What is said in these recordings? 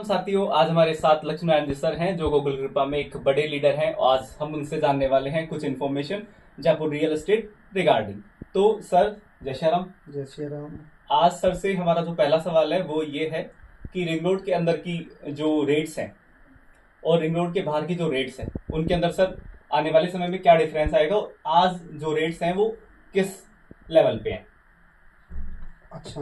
साथियों, आज हमारे साथ लक्ष्मी नारायण जी सर हैं जो गूगल कृपा में एक बड़े लीडर हैं। आज हम उनसे जानने वाले हैं कुछ information Jaipur real estate regarding. तो सर, जय श्री राम। जय श्री राम। आज सर से हमारा जो पहला सवाल है वो ये है कि रिंग रोड के अंदर की जो रेट्स हैं और रिंग रोड के बाहर की जो रेट्स हैं उनके अंदर सर आने वाले समय में क्या डिफरेंस आएगा और आज जो रेट्स हैं वो किस लेवल पे हैं। अच्छा,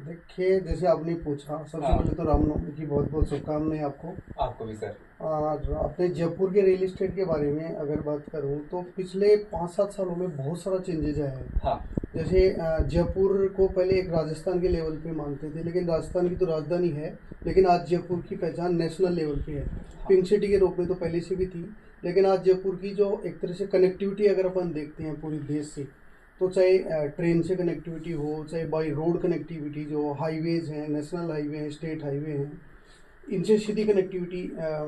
देखिए, जैसे आपने पूछा, सबसे हाँ। पहले तो रामनवमी की बहुत बहुत शुभकामनाएं आपको। आपको भी सर। और अपने जयपुर के रियल एस्टेट के बारे में अगर बात करूं तो पिछले 5-7 सालों में बहुत सारा चेंजेज आया है। हाँ। जैसे जयपुर को पहले एक राजस्थान के लेवल पे मानते थे, लेकिन राजस्थान की तो राजधानी है, लेकिन आज जयपुर की पहचान नेशनल लेवल पे है। पिंक सिटी के रूप में तो पहले से भी थी, लेकिन आज जयपुर की जो एक तरह से कनेक्टिविटी अगर अपन देखते हैं पूरे देश से, तो चाहे ट्रेन से कनेक्टिविटी हो, चाहे बाई रोड कनेक्टिविटी, जो हाईवेज हैं, नेशनल हाईवे हैं, स्टेट हाईवे हैं, इनसे सीधी कनेक्टिविटी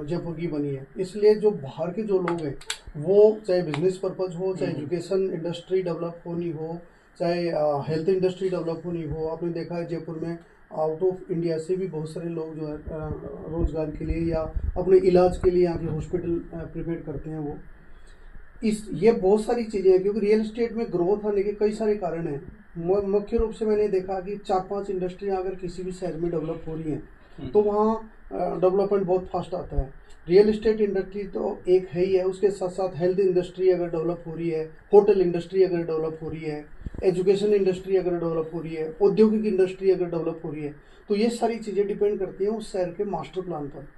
जयपुर की बनी है। इसलिए जो बाहर के जो लोग हैं वो चाहे बिजनेस पर्पज़ हो, चाहे एजुकेशन इंडस्ट्री डेवलप होनी हो, चाहे हेल्थ इंडस्ट्री डेवलप होनी हो, आपने देखा है जयपुर में आउट ऑफ इंडिया से भी बहुत सारे लोग जो है रोज़गार के लिए या अपने इलाज के लिए यहाँ के हॉस्पिटल प्रिपेयर करते हैं। वो ये बहुत सारी चीज़ें हैं, क्योंकि रियल एस्टेट में ग्रोथ आने के कई सारे कारण हैं। मुख्य रूप से मैंने देखा कि 4-5 इंडस्ट्रियाँ अगर किसी भी शहर में डेवलप हो रही हैं तो वहाँ डेवलपमेंट बहुत फास्ट आता है। रियल एस्टेट इंडस्ट्री तो एक है ही है, उसके साथ साथ हेल्थ इंडस्ट्री अगर डेवलप हो रही है, होटल इंडस्ट्री अगर डेवलप हो रही है, एजुकेशन इंडस्ट्री अगर डेवलप हो रही है, औद्योगिक इंडस्ट्री अगर डेवलप हो रही है, तो ये सारी चीज़ें डिपेंड करती हैं उस शहर के मास्टर प्लान पर।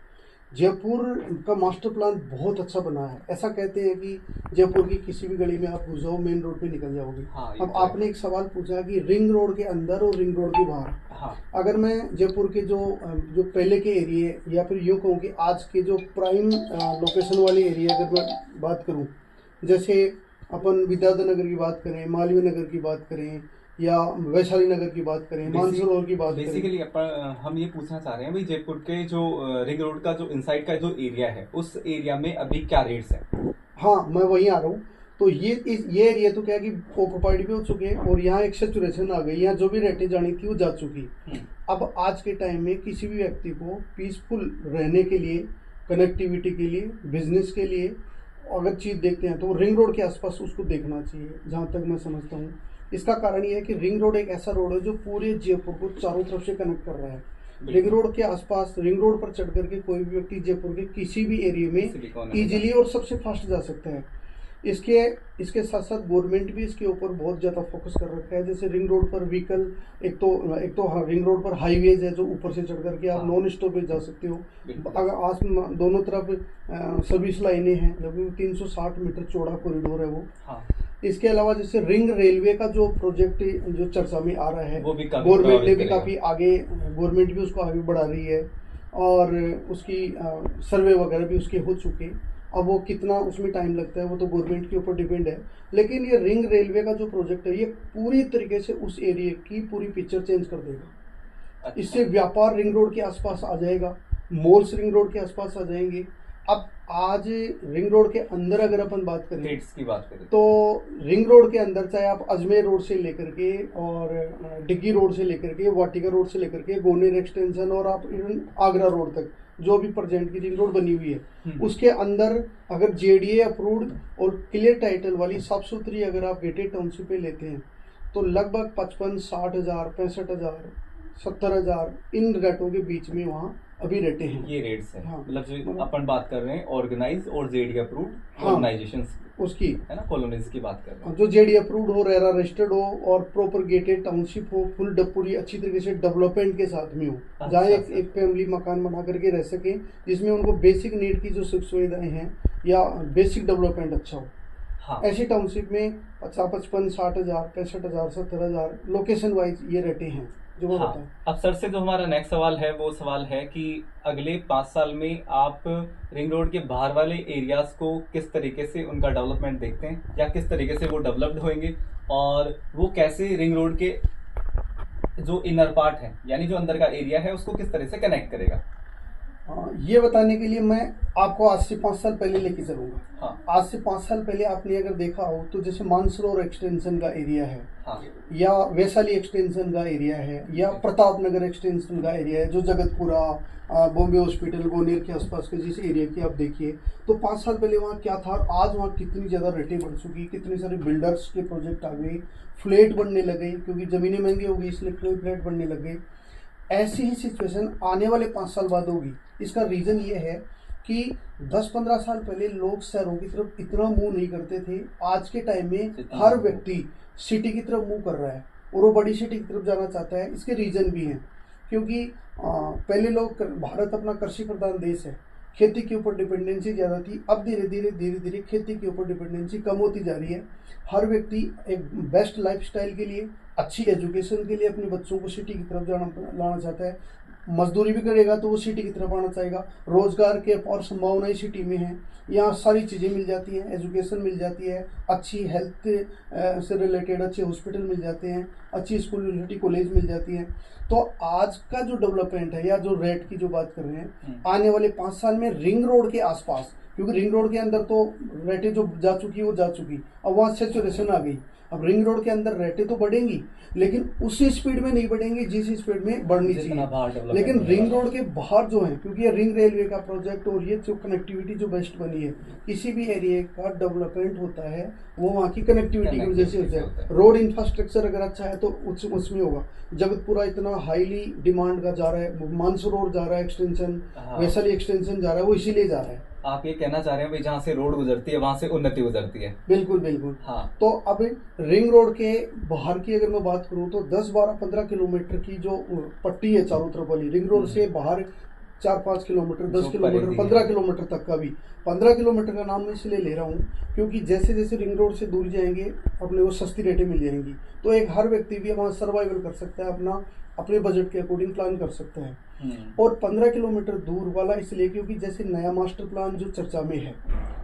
जयपुर का मास्टर प्लान बहुत अच्छा बना है। ऐसा कहते हैं कि जयपुर की किसी भी गली में आप घुस जाओ, मेन रोड पे निकल जाओगे। हाँ, अब आपने एक सवाल पूछा कि रिंग रोड के अंदर और रिंग रोड के बाहर। हाँ। अगर मैं जयपुर के जो पहले के एरिए या फिर यूँ कहूँ कि आज के जो प्राइम लोकेशन वाले एरिया अगर मैं बात करूँ, जैसे अपन विद्याधर नगर की बात करें, मालवीय नगर की बात करें, या वैशाली नगर की बात करें, मानसरोवर की बात करें। बेसिकली हम ये पूछना चाह रहे हैं भाई, जयपुर के जो रिंग रोड का जो इनसाइड का जो एरिया है उस एरिया में अभी क्या रेट्स हैं। हाँ, मैं वहीं आ रहा हूँ। तो ये एरिया तो क्या है कि ऑक्युपाइड भी हो चुके हैं और यहाँ एक सैचुरेशन आ गई, यहाँ जो भी रेटें जानी थी वो जा चुकी। अब आज के टाइम में किसी भी व्यक्ति को पीसफुल रहने के लिए, कनेक्टिविटी के लिए, बिजनेस के लिए अगर चीज़ देखते हैं तो रिंग रोड के आसपास उसको देखना चाहिए, जहाँ तक मैं समझता हूँ। इसका कारण ये है कि रिंग रोड एक ऐसा रोड है जो पूरे जयपुर को चारों तरफ से कनेक्ट कर रहा है। रिंग रोड के आसपास, रिंग रोड पर चढ़ करके कोई भी व्यक्ति जयपुर के किसी भी एरिया में इजीली और सबसे फास्ट जा सकता है। इसके साथ साथ गवर्नमेंट भी इसके ऊपर बहुत ज़्यादा फोकस कर रखा है। जैसे रिंग रोड पर व्हीकल, एक तो रिंग रोड पर हाईवेज है जो ऊपर से चढ़ करके आप नॉन स्टॉपेज जा सकते हो। अगर आज दोनों तरफ सर्विस लाइनें हैं, जबकि 360 मीटर चौड़ा कॉरिडोर है वो। इसके अलावा जैसे रिंग रेलवे का जो प्रोजेक्ट जो चर्चा में आ रहा है, वो भी गवर्नमेंट ने भी काफ़ी आगे, गवर्नमेंट भी उसको आगे बढ़ा रही है और उसकी सर्वे वगैरह भी उसके हो चुके। अब वो कितना उसमें टाइम लगता है वो तो गवर्नमेंट के ऊपर डिपेंड है, लेकिन ये रिंग रेलवे का जो प्रोजेक्ट है ये पूरी तरीके से उस एरिया की पूरी पिक्चर चेंज कर देगा। अच्छा। इससे व्यापार रिंग रोड के आसपास आ जाएगा, मॉल्स रिंग रोड के आसपास आ जाएंगे। अब आज रिंग रोड के अंदर अगर अपन बात करें, रेट्स की बात करें, तो रिंग रोड के अंदर चाहे आप अजमेर रोड से लेकर के और डिग्गी रोड से लेकर के, वाटिका रोड से लेकर के, गोनेर एक्सटेंशन और आप इवन आगरा रोड तक जो भी प्रेजेंट की रिंग रोड बनी हुई है, उसके अंदर अगर जेडीए अप्रूव्ड और क्लियर टाइटल वाली साफ सुथरी अगर आप गेटेड टाउनशिप पे लेते हैं तो लगभग 55-60 हज़ार, 65 हज़ार, 70 हज़ार इन रेटों के बीच में वहाँ अभी रेटे हैं। ये रेट्स हैं। हाँ, मतलब जो अपन बात कर रहे हैं ऑर्गेनाइज और जेडी अप्रूव्ड ऑर्गेनाइजेशंस उसकी है ना, कॉलोनीज की बात कर रहे हैं, जो जेडी अप्रूव्ड हो, रेरा रजिस्टर्ड हो और प्रॉपर गेटेड टाउनशिप हो, फुल पूरी अच्छी तरीके से डेवलपमेंट के साथ में हो, जहाँ एक फैमिली मकान बना करके रह सके, जिसमें उनको बेसिक नीड की जो सुख सुविधाएं हैं या बेसिक डेवलपमेंट अच्छा हो। हाँ। ऐसी टाउनशिप में 55-60 हज़ार, 65 हज़ार, 70 हज़ार लोकेशन वाइज ये रेटे हैं जो हाँ। अब सर से जो हमारा नेक्स्ट सवाल है वो सवाल है कि अगले 5 साल में आप रिंग रोड के बाहर वाले एरियाज को किस तरीके से उनका डेवलपमेंट देखते हैं, या किस तरीके से वो डेवलप्ड होंगे और वो कैसे रिंग रोड के जो इनर पार्ट है यानी जो अंदर का एरिया है उसको किस तरह से कनेक्ट करेगा। ये बताने के लिए मैं आपको आज से 5 साल पहले लेके चलूंगा। हाँ। आज से 5 साल पहले आपने अगर देखा हो तो जैसे मानसरोवर एक्सटेंशन का एरिया है। हाँ। या वैशाली एक्सटेंशन का एरिया है, या प्रताप नगर एक्सटेंशन का एरिया है, जो जगतपुरा, बॉम्बे हॉस्पिटल गोनेर के आसपास के जिस एरिया की आप देखिए, तो 5 साल पहले वहाँ क्या था, आज वहाँ कितनी ज़्यादा रेटें बढ़ चुकी, कितने सारे बिल्डर्स के प्रोजेक्ट आ गए, फ्लैट बनने लगे, क्योंकि ज़मीनें महंगी हो गई इसलिए फ्लैट बनने लगे। ऐसी ही सिचुएशन आने वाले 5 साल बाद होगी। इसका रीज़न ये है कि 10-15 साल पहले लोग शहरों की तरफ इतना मूव नहीं करते थे, आज के टाइम में हर व्यक्ति सिटी की तरफ मूव कर रहा है और वो बड़ी सिटी की तरफ जाना चाहता है। इसके रीज़न भी हैं, क्योंकि पहले लोग, भारत अपना कृषि प्रधान देश है, खेती के ऊपर डिपेंडेंसी ज़्यादा थी। अब धीरे धीरे खेती के ऊपर डिपेंडेंसी कम होती जा रही है। हर व्यक्ति एक बेस्ट लाइफस्टाइल के लिए, अच्छी एजुकेशन के लिए अपने बच्चों को सिटी की तरफ लाना चाहता है। मजदूरी भी करेगा तो वो सिटी की तरफ आना चाहेगा। रोजगार के और संभावनाएं सिटी में हैं, यहाँ सारी चीज़ें मिल जाती हैं, एजुकेशन मिल जाती है, अच्छी हेल्थ से रिलेटेड अच्छे हॉस्पिटल मिल जाते हैं, अच्छी स्कूल यूनिवर्सिटी कॉलेज मिल जाती हैं। तो आज का जो डेवलपमेंट है या जो रेट की जो बात कर रहे हैं, आने वाले 5 साल में रिंग रोड के आसपास, क्योंकि रिंग रोड के अंदर तो रेटें जो जा चुकी वो जा चुकी, अब वहाँ सेचुरेशन आ गई। अब रिंग रोड के अंदर रेटें तो बढ़ेंगी, लेकिन उसी स्पीड में नहीं बढ़ेंगे जिस स्पीड में बढ़नी चाहिए। लेकिन रिंग रोड के बाहर जो है, क्योंकि ये रिंग रेलवे का प्रोजेक्ट और ये जो कनेक्टिविटी जो बेस्ट बनी है, किसी भी एरिया का डेवलपमेंट होता है वो वहाँ की कनेक्टिविटी की वजह से होता है। रोड इंफ्रास्ट्रक्चर अगर अच्छा है तो उसमें होगा। जगतपुरा इतना हाईली डिमांड का जा रहा है, मानसरोवर जा रहा है एक्सटेंशन, वैशाली एक्सटेंशन जा रहा है, वो इसीलिए जा रहा है। आप ये कहना चाह रहे हैं भाई जहाँ से रोड गुजरती है वहां से उन्नति गुजरती है। बिल्कुल बिल्कुल। हाँ। तो अब रिंग रोड के बाहर की अगर मैं बात करूँ तो 10-12-15 किलोमीटर की जो पट्टी है चारों तरफ वाली, रिंग रोड से बाहर 4-5 किलोमीटर, 10 किलोमीटर, 15 किलोमीटर तक का भी। 15 किलोमीटर का नाम मैं इसलिए ले रहा हूँ क्योंकि जैसे जैसे रिंग रोड से दूर जाएंगे अपने को सस्ती रेटें मिल जाएंगी, तो एक हर व्यक्ति भी वहाँ सर्वाइवल कर सकता है, अपने बजट के अकॉर्डिंग प्लान कर सकता है। और 15 किलोमीटर दूर वाला इसलिए क्योंकि जैसे नया मास्टर प्लान जो चर्चा में है,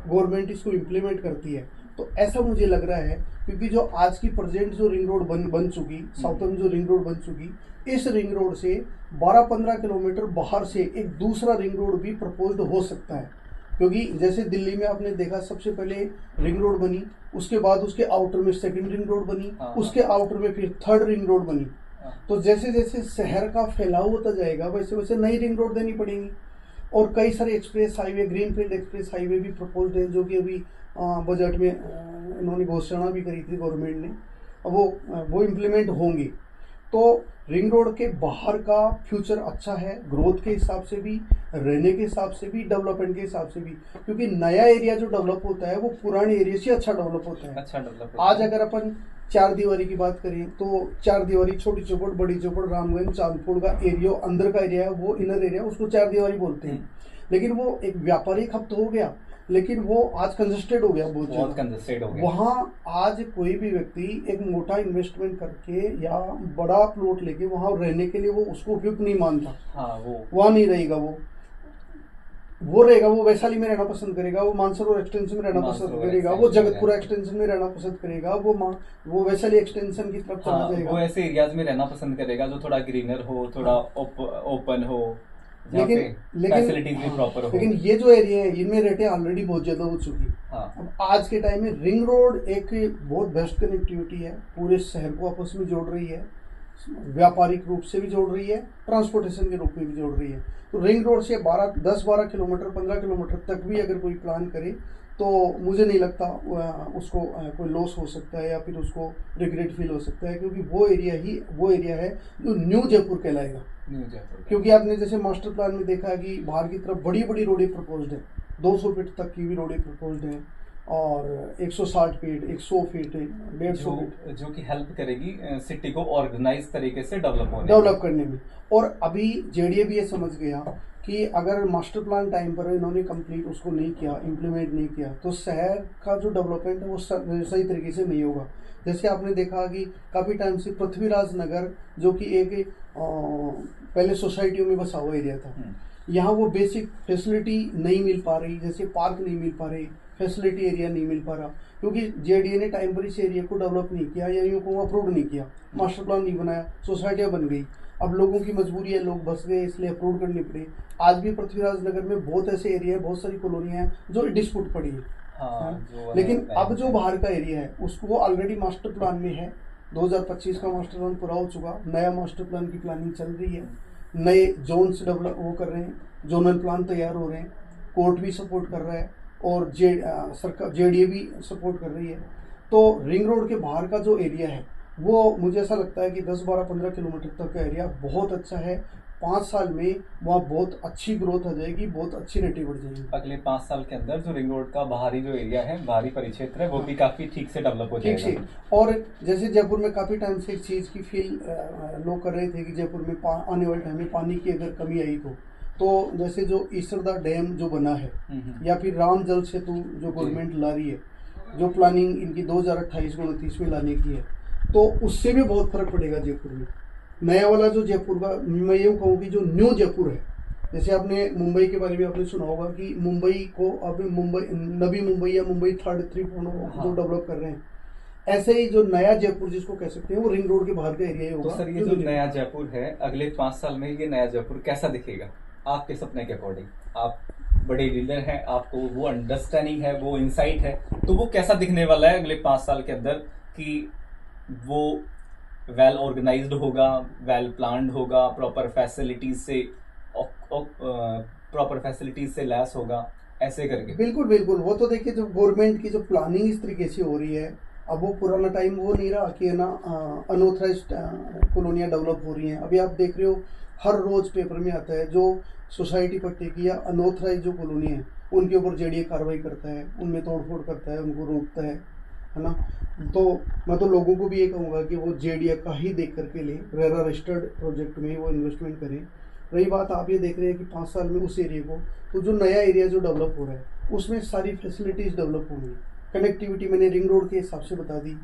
गवर्नमेंट इसको इम्प्लीमेंट करती है, तो ऐसा मुझे लग रहा है क्योंकि जो आज की प्रेजेंट जो रिंग रोड बन चुकी, साउथर्न जो रिंग रोड बन चुकी, इस रिंग रोड से 12-15 किलोमीटर बाहर से एक दूसरा रिंग रोड भी प्रपोज्ड हो सकता है। क्योंकि जैसे दिल्ली में आपने देखा सबसे पहले रिंग रोड बनी, उसके बाद उसके आउटर में सेकंड रिंग रोड बनी, उसके आउटर में फिर थर्ड रिंग रोड बनी। तो जैसे जैसे शहर का फैलाव होता जाएगा वैसे वैसे नई रिंग रोड देनी पड़ेगी। और कई सारे express highway, greenfield express highway भी प्रपोज्ड है, जो कि अभी बजट में इन्होंने घोषणा भी करी थी गवर्नमेंट ने, वो इम्प्लीमेंट होंगे। तो रिंग रोड के बाहर का फ्यूचर अच्छा है, ग्रोथ के हिसाब से भी, रहने के हिसाब से भी, डेवलपमेंट के हिसाब से भी, क्योंकि नया एरिया जो डेवलप होता है वो पुराने एरिया से अच्छा डेवलप होता है। आज अगर अपन 4 दीवारी की बात करें तो 4 दीवारी, छोटी चौपड़, बड़ी चौपड़, रामगंज, चांदपुर का एरिया अंदर का एरिया है, वो इनर एरिया, उसको 4 दीवारी बोलते हैं। लेकिन वो एक व्यापारिक हब तो हो गया, लेकिन वो आज कंजस्टेड हो गया, बहुत कंजस्टेड हो गया। वहाँ आज कोई भी व्यक्ति एक मोटा इन्वेस्टमेंट करके या बड़ा प्लॉट लेके वहाँ रहने के लिए वो उसको उपयुक्त नहीं मानता। हाँ, वो वहाँ नहीं रहेगा, वो रहेगा, वो वैशाली में रहना पसंद करेगा, वो मानसरोवर एक्सटेंशन में रहना पसंद करेगा, वो जगतपुरा एक्सटेंशन में रहना पसंद करेगा, वो वैशाली एक्सटेंशन की तरफ चला जाएगा। वो ऐसे एरियाज में रहना पसंद करेगा जो थोड़ा ग्रीनर हो, थोड़ा ओपन हो, लेकिन ये जो एरिया है इनमें रेटें ऑलरेडी बहुत ज्यादा हो चुकी है। अब आज के टाइम में रिंग रोड एक बहुत बेस्ट कनेक्टिविटी है, पूरे शहर को आपस में जोड़ रही है, व्यापारिक रूप से भी जोड़ रही है, ट्रांसपोर्टेशन के रूप में भी जोड़ रही है। तो रिंग रोड से 10-12 किलोमीटर, 15 किलोमीटर तक भी अगर कोई प्लान करे तो मुझे नहीं लगता उसको कोई लॉस हो सकता है या फिर उसको रिग्रेट फील हो सकता है, क्योंकि वो एरिया है जो न्यू जयपुर कहलाएगा। क्योंकि आपने जैसे मास्टर प्लान में देखा है कि बाहर की तरफ बड़ी बड़ी रोडें प्रपोज्ड है, 200 फीट तक की भी रोडें प्रपोज्ड हैं और 160 फीट, 100 फीट, 150 फीट, जो कि हेल्प करेगी सिटी को ऑर्गेनाइज तरीके से डेवलप करने में। और अभी जेडीए भी ये समझ गया कि अगर मास्टर प्लान टाइम पर इन्होंने कंप्लीट उसको नहीं किया, इम्प्लीमेंट नहीं किया, तो शहर का जो डेवलपमेंट है वो सही तरीके से नहीं होगा। जैसे आपने देखा कि काफ़ी टाइम से पृथ्वीराज नगर जो कि एक पहले सोसाइटियों में बसा हुआ एरिया था, यहाँ वो बेसिक फैसिलिटी नहीं मिल पा रही, जैसे पार्क नहीं मिल पा रही, फैसिलिटी एरिया नहीं मिल पा रहा, क्योंकि जेडीए ने टाइम पर इस एरिया को डेवलप नहीं किया या यूँ को अप्रूव नहीं किया, मास्टर प्लान नहीं बनाया, सोसाइटियाँ बन गई। अब लोगों की मजबूरी है, लोग बस गए इसलिए अप्रूव करनी पड़ी। आज भी पृथ्वीराज नगर में बहुत ऐसे एरिया है, बहुत सारी कॉलोनियाँ हैं जो डिस्प्यूट पड़ी है। लेकिन अब जो बाहर का एरिया है उसको ऑलरेडी मास्टर प्लान में है, 2025 का मास्टर प्लान पूरा हो चुका, नया मास्टर प्लान की प्लानिंग चल रही है। नए जोन्स डेवलप वो कर रहे हैं, जोनल प्लान तैयार हो रहे हैं, कोर्ट भी सपोर्ट कर रहा है और सरकार जेडीए भी सपोर्ट कर रही है। तो रिंग रोड के बाहर का जो एरिया है वो मुझे ऐसा लगता है कि 10-12-15 किलोमीटर तक का एरिया बहुत अच्छा है। 5 साल में वहाँ बहुत अच्छी ग्रोथ आ जाएगी, बहुत अच्छी रेटिंग बढ़ जाएगी। अगले 5 साल के अंदर जो रिंग रोड का बाहरी जो एरिया है, बाहरी परिक्षेत्र है, वो भी काफी ठीक से डेवलप हो ठीक जाएगा। से। और जैसे जयपुर में काफ़ी टाइम से इस चीज़ की फील लोग कर रहे थे कि जयपुर में आने वाले टाइम में पानी की अगर कमी आई तो जैसे जो ईसरदा डैम जो बना है या फिर राम जल सेतु जो गवर्नमेंट ला रही है, जो प्लानिंग इनकी 2028-29 में लाने की है, तो उससे भी बहुत फर्क पड़ेगा जयपुर में। नया वाला जो जयपुर का, मैं ये कहूँ कि जो न्यू जयपुर है, जैसे आपने मुंबई के बारे में आपने सुना होगा कि मुंबई को अब नवी मुंबई या मुंबई 3.0 जो डेवलप कर रहे हैं, ऐसे ही जो नया जयपुर जिसको कह सकते हैं वो रिंग रोड के बाहर का एरिया ही होगा। तो सर ये जो नया जयपुर है, अगले 5 साल में ये नया जयपुर कैसा दिखेगा आपके सपने के अकॉर्डिंग? आप बड़े लीडर हैं, आपको वो अंडरस्टैंडिंग है, वो इंसाइट है, तो वो कैसा दिखने वाला है अगले 5 साल के अंदर? कि वो वेल ऑर्गेनाइज्ड होगा, वेल प्लान्ड होगा, प्रॉपर फैसिलिटीज से लैस होगा, ऐसे करके? बिल्कुल बिल्कुल। वो तो देखिए जो गवर्नमेंट की जो प्लानिंग इस तरीके से हो रही है, अब वो पुराना टाइम वो नहीं रहा कि है ना अनऑथराइज्ड कॉलोनियाँ डेवलप हो रही हैं। अभी आप देख रहे हो हर रोज पेपर में आता है जो सोसाइटी पट्टे की या अनऑथराइज जो कॉलोनी है उनके ऊपर जेडीए कार्रवाई करता है, उनमें तोड़फोड़ करता है, उनको रोकता है ना। तो मैं तो लोगों को भी ये कहूँगा कि वो जेडीए का ही देख करके लें, रेरा रजिस्टर्ड प्रोजेक्ट में वो इन्वेस्टमेंट करें। रही बात आप ये देख रहे हैं कि 5 साल में उस एरिया को, तो जो नया एरिया जो डेवलप हो रहा है उसमें सारी फैसिलिटीज़ डेवलप होंगी। कनेक्टिविटी मैंने रिंग रोड के हिसाब से बता दी,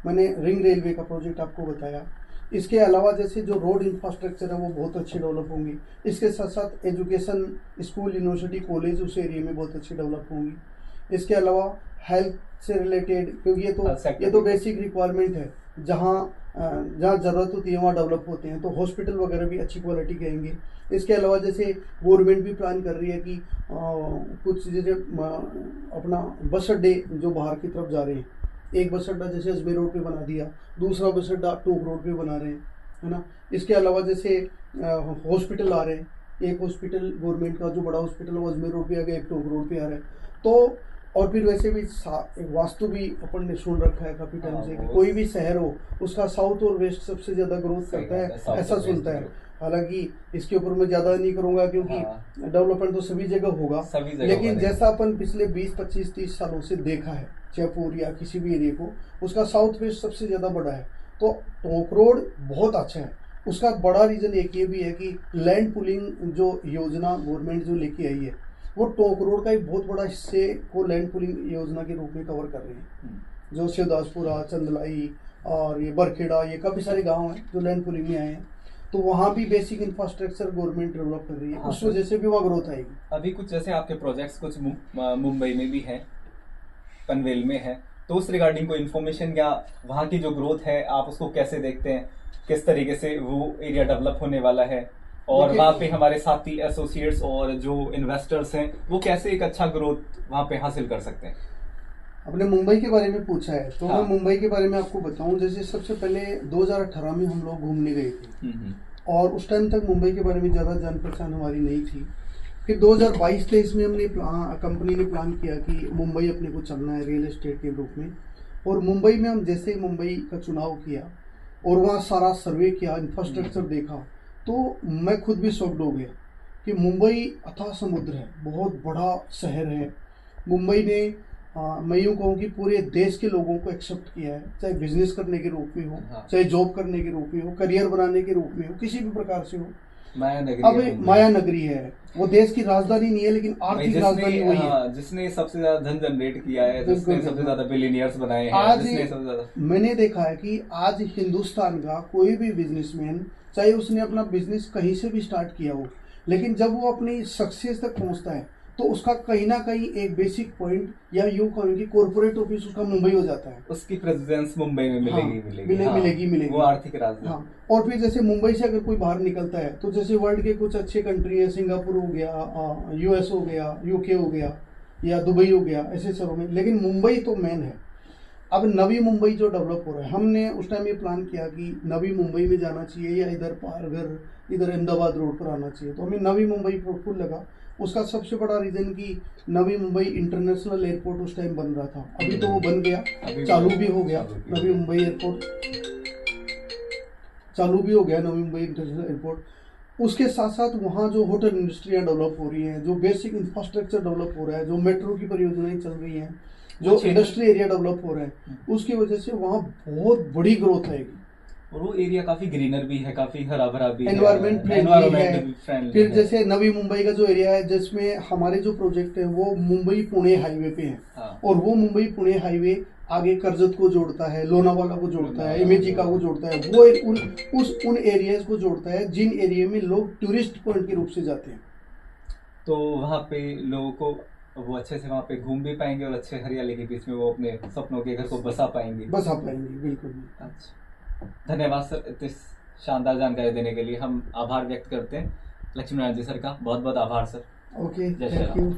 मैंने रिंग रेलवे का प्रोजेक्ट आपको बताया। इसके अलावा जैसे जो रोड इंफ्रास्ट्रक्चर है वो बहुत अच्छे डेवलप होंगे। इसके साथ साथ एजुकेशन, स्कूल, यूनिवर्सिटी, कॉलेज उस एरिया में बहुत अच्छे डेवलप होंगी। इसके अलावा हेल्थ से रिलेटेड, क्योंकि ये तो बेसिक रिक्वायरमेंट है, जहाँ ज़रूरत होती है वहाँ डेवलप होते हैं, तो हॉस्पिटल वगैरह भी अच्छी क्वालिटी के आएंगे। इसके अलावा जैसे गवर्नमेंट भी प्लान कर रही है कि कुछ जैसे अपना बस अड्डे जो बाहर की तरफ जा रहे हैं, एक बस अड्डा जैसे अजमेर रोड पे बना दिया, दूसरा बस अड्डा टोंक रोड पे बना रहे हैं, है ना। इसके अलावा जैसे हॉस्पिटल आ रहे हैं, एक हॉस्पिटल गवर्नमेंट का जो बड़ा हॉस्पिटल है वो अजमेर रोड पे आ गया, एक टोंक रोड पे आ रहा है। तो और फिर वैसे भी वास्तु भी अपन ने सुन रखा है काफ़ी टाइम से कि कोई भी शहर हो उसका साउथ और वेस्ट सबसे ज़्यादा ग्रोथ करता है, ऐसा सुनता है। हालांकि इसके ऊपर मैं ज़्यादा नहीं करूँगा क्योंकि डेवलपमेंट तो सभी जगह होगा, लेकिन जैसा अपन पिछले 20-25-30 सालों से देखा है जयपुर या किसी भी एरिया को, उसका साउथ वेस्ट सबसे ज़्यादा बड़ा है। तो टोंक रोड बहुत अच्छा है। उसका बड़ा रीज़न एक ये भी है कि लैंड पुलिंग जो योजना गवर्नमेंट जो लेके आई है वो टोंक रोड का एक बहुत बड़ा हिस्से को लैंड पुलिंग योजना के रूप में कवर कर रहे हैं। जो शिवदासपुरा, चंदलाई और ये बरखेड़ा, ये काफ़ी सारे गांव हैं जो लैंड पुलिंग में आए हैं। तो वहाँ भी बेसिक इंफ्रास्ट्रक्चर गवर्नमेंट डेवलप कर रही है, उस वजह से भी वहाँ ग्रोथ आएगी। अभी कुछ जैसे आपके प्रोजेक्ट्स कुछ मुंबई में भी हैं, पनवेल में है, तो उस रिगार्डिंग कोई इन्फॉर्मेशन या वहाँ की जो ग्रोथ है आप उसको कैसे देखते हैं? किस तरीके से वो एरिया डेवलप होने वाला है, और वहाँ पे हमारे साथी एसोसिएट्स और जो इन्वेस्टर्स हैं वो कैसे एक अच्छा ग्रोथ वहाँ पे हासिल कर सकते हैं? आपने मुंबई के बारे में पूछा है तो मैं मुंबई के बारे में आपको बताऊं। जैसे सबसे पहले 2018 में हम लोग घूमने गए थे और उस टाइम तक मुंबई के बारे में ज़्यादा जान पहचान हमारी नहीं थी। फिर 2022-23 में हमने कंपनी ने प्लान किया कि मुंबई अपने को चलना है रियल एस्टेट के रूप में। और मुंबई में हम जैसे मुंबई का चुनाव किया और वहाँ सारा सर्वे किया, इंफ्रास्ट्रक्चर देखा, तो मैं खुद भी शॉक्ड हो गया कि मुंबई अथाह समुद्र है, बहुत बड़ा शहर है। मुंबई ने मैं यूँ कहूँ कि पूरे देश के लोगों को एक्सेप्ट किया है, चाहे बिजनेस करने के रूप में हो, चाहे जॉब करने के रूप में हो, करियर बनाने के रूप में हो, किसी भी प्रकार से हो। माया नगरी है, वो देश की राजधानी नहीं है लेकिन आर्थिक राजधानी वही है। जिसने सबसे ज्यादा धन जनरेट किया है, जिसने सबसे ज्यादा बिलियनियर्स बनाए हैं, आज जिसने सबसे ज्यादा, मैंने देखा है कि आज हिंदुस्तान का कोई भी बिजनेसमैन, चाहे उसने अपना बिजनेस कहीं से भी स्टार्ट किया हो, लेकिन जब वो अपनी सक्सेस तक पहुंचता है तो उसका कहीं ना कहीं एक बेसिक पॉइंट या यूं कहूँ कि कॉर्पोरेट ऑफिस उसका मुंबई हो जाता है। उसकी प्रेजेंस मुंबई में मिलेगी। वो आर्थिक राजधानी। हाँ, और फिर जैसे मुंबई से अगर कोई बाहर निकलता है तो जैसे वर्ल्ड के कुछ अच्छे कंट्री है, सिंगापुर हो गया, यूएस हो गया, यूके हो गया या दुबई हो गया, ऐसे शहरों में, लेकिन मुंबई तो मेन है। अब नवी मुंबई जो डेवलप हो रहा है, हमने उस टाइम ये प्लान किया कि नवी मुंबई में जाना चाहिए या इधर पारघर इधर अहमदाबाद रोड पर आना चाहिए। तो हमें नवी मुंबई फुल लगा। उसका सबसे बड़ा रीजन कि नवी मुंबई इंटरनेशनल एयरपोर्ट उस टाइम बन रहा था, अभी तो वो बन गया, चालू भी हो गया नवी मुंबई एयरपोर्ट, चालू भी हो गया नवी मुंबई इंटरनेशनल एयरपोर्ट। उसके साथ साथ वहाँ जो होटल इंडस्ट्रियाँ डेवलप हो रही हैं, जो बेसिक इंफ्रास्ट्रक्चर डेवलप हो रहा है, जो मेट्रो की परियोजनाएं चल रही हैं, जो इंडस्ट्री एरिया डेवलप हो रहा है, उसकी वजह से वहाँ बहुत बड़ी ग्रोथ आएगी। और वो एरिया काफी ग्रीनर भी है, काफी हरा भरा भी है, एनवायरमेंट फ्रेंडली है। फिर है। जैसे नवी मुंबई का जो एरिया है, जिसमें हमारे जो प्रोजेक्ट है वो मुंबई पुणे हाईवे पे है। हाँ। और वो मुंबई पुणे हाईवे आगे कर्जत को जोड़ता है, लोनावाला को जोड़ता है, इमेजिका को जोड़ता है, वो उन एरियाज को जोड़ता है जिन एरिया में लोग टूरिस्ट पॉइंट के रूप से जाते हैं। तो वहाँ पे लोगों को वो अच्छे से वहाँ पे घूम भी पाएंगे और अच्छे हरियाली के बीच में वो अपने सपनों के घर को बसा पाएंगे। बिल्कुल। अच्छा, धन्यवाद सर इतनी शानदार जानकारी देने के लिए। हम आभार व्यक्त करते हैं लक्ष्मी नारायण जी सर का, बहुत बहुत आभार सर। ओके, जय श्री थैंक राम। यू।